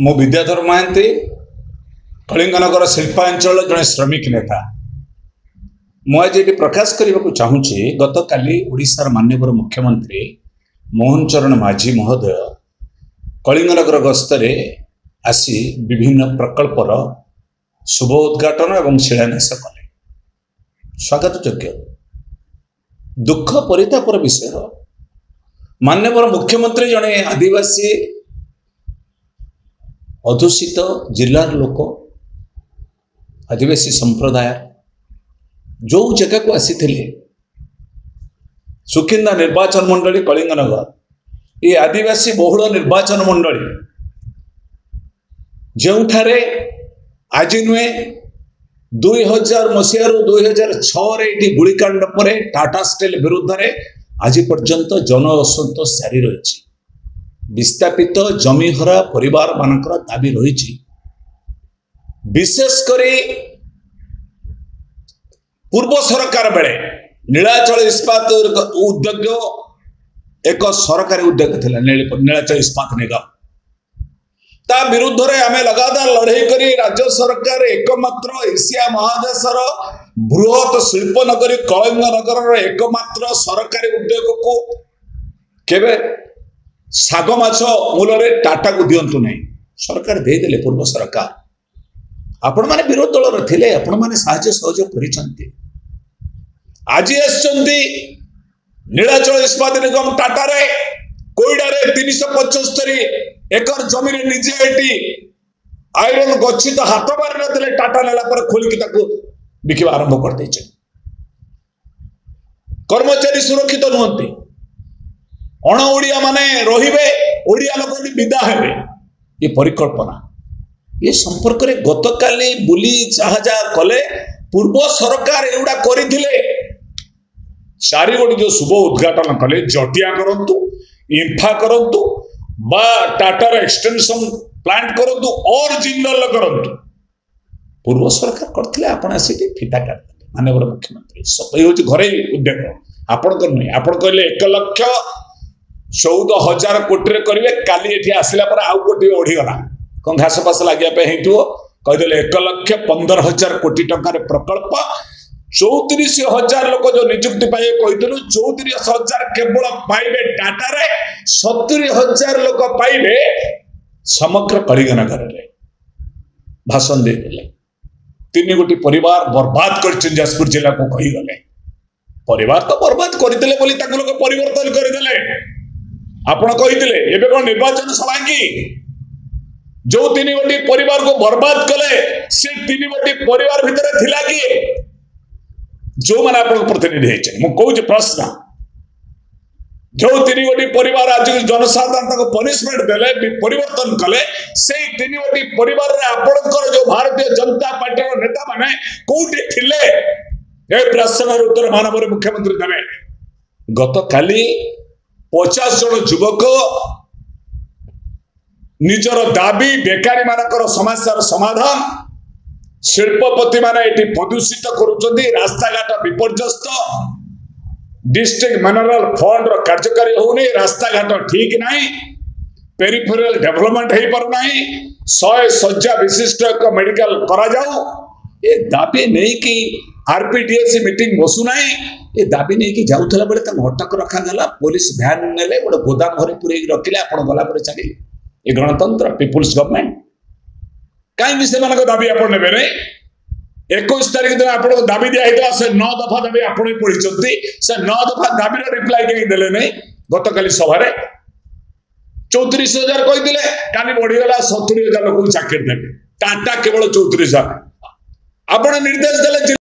मो विद्याधर महांती कलिंगनगर शिल्पांचल जड़े श्रमिक नेता मुझे ये प्रकाश करने को चाहूँगी गत काली ओडिशार माननीय मुख्यमंत्री मोहन चरण माझी महोदय कलिंगनगर गस्तरे आसी विभिन्न प्रकल्पर शुभ उद्घाटन एवं शिलान्यास कले स्वागत योग्य दुख परितापर विषय माननीय मुख्यमंत्री जड़े आदिवासी अधूषित जिलार लोक आदिवासी संप्रदाय जो जगह को आसी सुकिंदा निर्वाचन मंडली कलिंगनगर ये आदिवासी बहुल निर्वाचन मंडली जो आज नुहे 2000 मसीह 2006 गुलिकांड पर टाटा स्टील विरुद्ध में आज पर्यंत जन असंतोष जारी रही विस्थापित जमीहरा परिवार मानकर दाबी रही विशेषकर पूर्व सरकार बेले नीलाचल इस्पात उद्योग एक सरकारी उद्योग था नीलाचल इस्पात निगम ता विरुद्ध रे आमे लगातार लड़ाई करी राज्य सरकार एकमात्र एशिया महादेशर बृहत शिल्प नगरी कलिंगनगर एकमात्र सरकारी उद्योग को केबे साग माछ मूल टाटा को दिंतु नहीं सरकार देदेले पूर्व सरकार आपण माने विरोध दल थे आपण माने साहाय्य सहयोग करिसंती आज आसचंती नीलाचल इस्पात निगम टाटा रे कोईडा रे 375 एकर जमीन निजे एटी आयरन गच्छित हाथ मारि नथिले टाटा नेला पर खोलिकी ताको बिकिबा आरंभ कर दैछे कर्मचारी सुरक्षित नुहंती अण ओडिया माने रहिबे ओडिया लोक विदा हेबे ये परिकल्पना ये संपर्क रे गतकाली बुली जहाजा कले पूर्व सरकार एउडा करिथिले चारि गोटी जो शुभ उद्घाटन कले जटिया करंतु इंफा करंतु बा टाटा एक्सटेंशन प्लांट करंतु और जिंदल करंतु पूर्व सरकार करथिले आपण आसी फिटा काट माननीय मुख्यमंत्री सब होची घरे उद्योग आपण कर नहीं आपण कहले 1,14,000 कोटी रे करिवे काली एठी आसिला पर आउ कोटी ओढी गला कोन घास पास लागिया पे हेतु कहदेले 1,15,000 कोटी टका रे प्रकल्प 34,000 लोक जो नियुक्ति पाए कहितलु 34,000 केवल पाइबे टाटा रे 70,000 लोक पाइबे समग्र कलिंगनगर रे भाषण दे देले 3 गोटी परिवार बर्बाद कर जाजपुर जिला को कही गले परिवार तो बर्बाद करदेले बोली ताको लोक परिवर्तन करदेले आपण कहितले एबे कोन निर्वाचन सभा की जो 3 गोटी परिवार को बर्बाद कले से 3 गोटी परिवार भीतर थिला की जो माने आपण प्रतिनिधि हेचे मु कहूछ प्रश्न जो 3 गोटी परिवार आज जनसाधारण को पनिशमेंट देले परिवर्तन कले से 3 गोटी परिवार रे आपणकर जो भारतीय जनता पार्टी रो नेता माने कोठी थिले ए प्रश्न उत्तर माननीय मुख्यमंत्री देवे गत काली 50 जन युवक निजर दाबी बेकारी मानकर समस्यार समाधान शिल्पपति माने एटी प्रदूषित करुचंदी रास्ता घाट विपर्यस्त डिस्ट्रिक्ट मिनरल फंड रो कार्यकारी होनी रास्ता घाट ठीक नहीं पेरिफेरल डेवलपमेंट हो पार नहीं 100 शज्या विशिष्ट एक मेडिकल करा जाऊ ये दाबी नहीं कि आरपीडीएस मीटिंग बसु नहीं ये दाबी नहीं कि जाऊला बेले अटक रखा गला पुलिस ध्यान नेले गोटे गोदाम घरे पुरे रखिले आपण गला पर चली ये गणतंत्र पीपुल्स गवर्नमेंट कहीं से दाबी आप ने 21 तारीख दिन आप दाबी दिया से 9 दफा दाबी आप पढ़ी से 9 दफा दाबी रिप्लाई कहीं देले नहीं गत काली सभा 34,000 कही काली बढ़ीगला 70,000 लोक चाकरी देवे टाटा केवल 34,000 आप निर्देश देले।